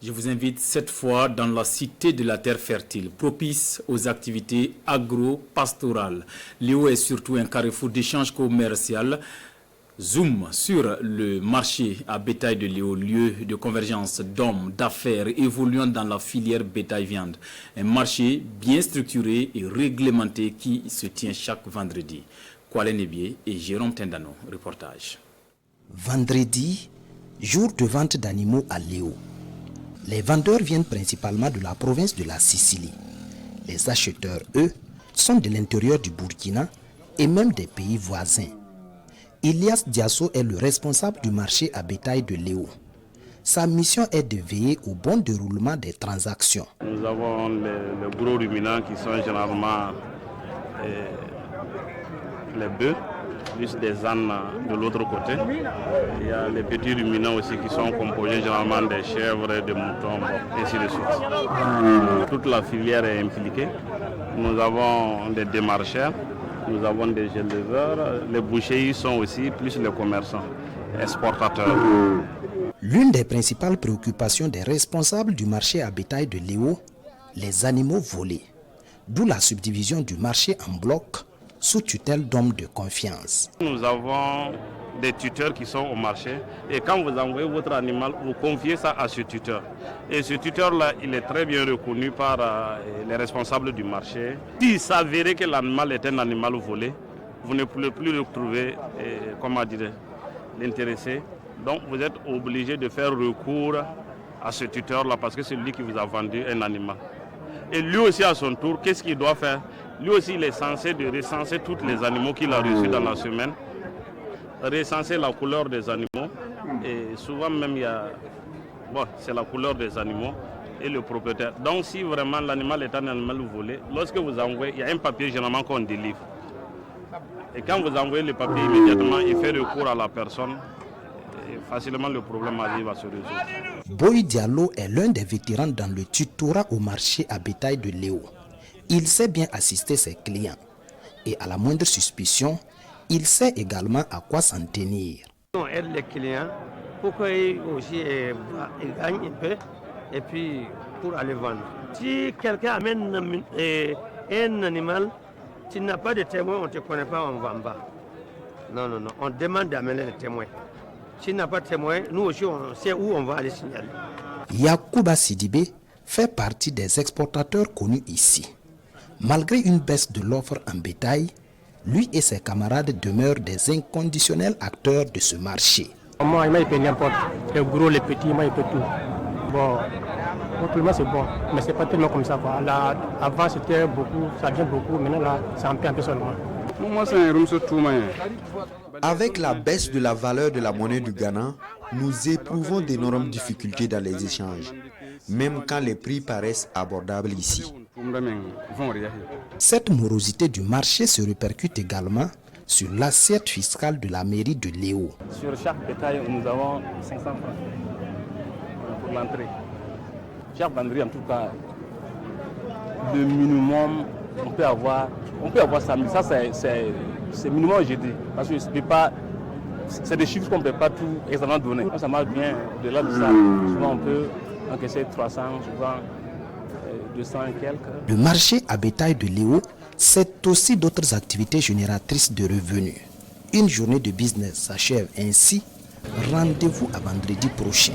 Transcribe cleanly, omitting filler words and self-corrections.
Je vous invite cette fois dans la cité de la terre fertile, propice aux activités agro-pastorales. Léo est surtout un carrefour d'échange commercial. Zoom sur le marché à bétail de Léo, lieu de convergence d'hommes, d'affaires évoluant dans la filière bétail-viande. Un marché bien structuré et réglementé qui se tient chaque vendredi. Kwale Nebié et Jérôme Tendano, reportage. Vendredi, jour de vente d'animaux à Léo. Les vendeurs viennent principalement de la province de la Sicile. Les acheteurs, eux, sont de l'intérieur du Burkina et même des pays voisins. Ilias Diasso est le responsable du marché à bétail de Léo. Sa mission est de veiller au bon déroulement des transactions. Nous avons les gros ruminants qui sont généralement les bœufs, plus des ânes de l'autre côté. Il y a les petits ruminants aussi qui sont composés généralement des chèvres, des moutons, et ainsi de suite. Toute la filière est impliquée. Nous avons des démarcheurs, nous avons des éleveurs, les bouchers y sont aussi, plus les commerçants, exportateurs. L'une des principales préoccupations des responsables du marché à bétail de Léo, les animaux volés. D'où la subdivision du marché en bloc sous tutelle d'hommes de confiance. Nous avons des tuteurs qui sont au marché et quand vous envoyez votre animal, vous confiez ça à ce tuteur. Et ce tuteur-là, il est très bien reconnu par les responsables du marché. S'il s'avérait que l'animal est un animal volé, vous ne pouvez plus retrouver l'intéressé. Donc vous êtes obligé de faire recours à ce tuteur-là parce que c'est lui qui vous a vendu un animal. Et lui aussi à son tour, qu'est-ce qu'il doit faire? Lui aussi il est censé de recenser tous les animaux qu'il a reçus dans la semaine, recenser la couleur des animaux et souvent même c'est la couleur des animaux et le propriétaire. Donc si vraiment l'animal est un animal volé, lorsque vous envoyez, il y a un papier généralement qu'on délivre. Et quand vous envoyez le papier immédiatement, il fait recours à la personne. Facilement le problème arrive à se résoudre. Boy Diallo est l'un des vétérans dans le tutorat au marché à bétail de Léo. Il sait bien assister ses clients et à la moindre suspicion, il sait également à quoi s'en tenir. On aide les clients pour qu'ils aussi gagnent un peu et puis pour aller vendre. Si quelqu'un amène un animal, tu n'as pas de témoin, on ne te connaît pas, on ne vend pas. Non, on demande d'amener les témoins. S'il n'a pas de témoin, nous aussi on sait où on va aller signaler. Yacouba Sidibé fait partie des exportateurs connus ici. Malgré une baisse de l'offre en bétail, lui et ses camarades demeurent des inconditionnels acteurs de ce marché. Moi, il peut n'importe, les gros, les petits, moi, il peut tout. Bon, autrement c'est bon, mais c'est pas tellement comme ça. Là, avant c'était beaucoup, ça vient beaucoup, maintenant là, c'est un peu seulement. Moi, c'est un room tout main. Avec la baisse de la valeur de la monnaie du Ghana, nous éprouvons d'énormes difficultés dans les échanges, même quand les prix paraissent abordables ici. Cette morosité du marché se répercute également sur l'assiette fiscale de la mairie de Léo. Sur chaque bétail, nous avons 500 francs pour l'entrée. Chaque vendredi, en tout cas, le minimum, on peut avoir ça. Mais ça, c'est minimum, je dis. Parce que c'est des chiffres qu'on ne peut pas tout exactement donner. Ça marche bien. De là de ça, souvent on peut encaisser 300, souvent 200 et quelques. Le marché à bétail de Léo, c'est aussi d'autres activités génératrices de revenus. Une journée de business s'achève ainsi. Rendez-vous à vendredi prochain.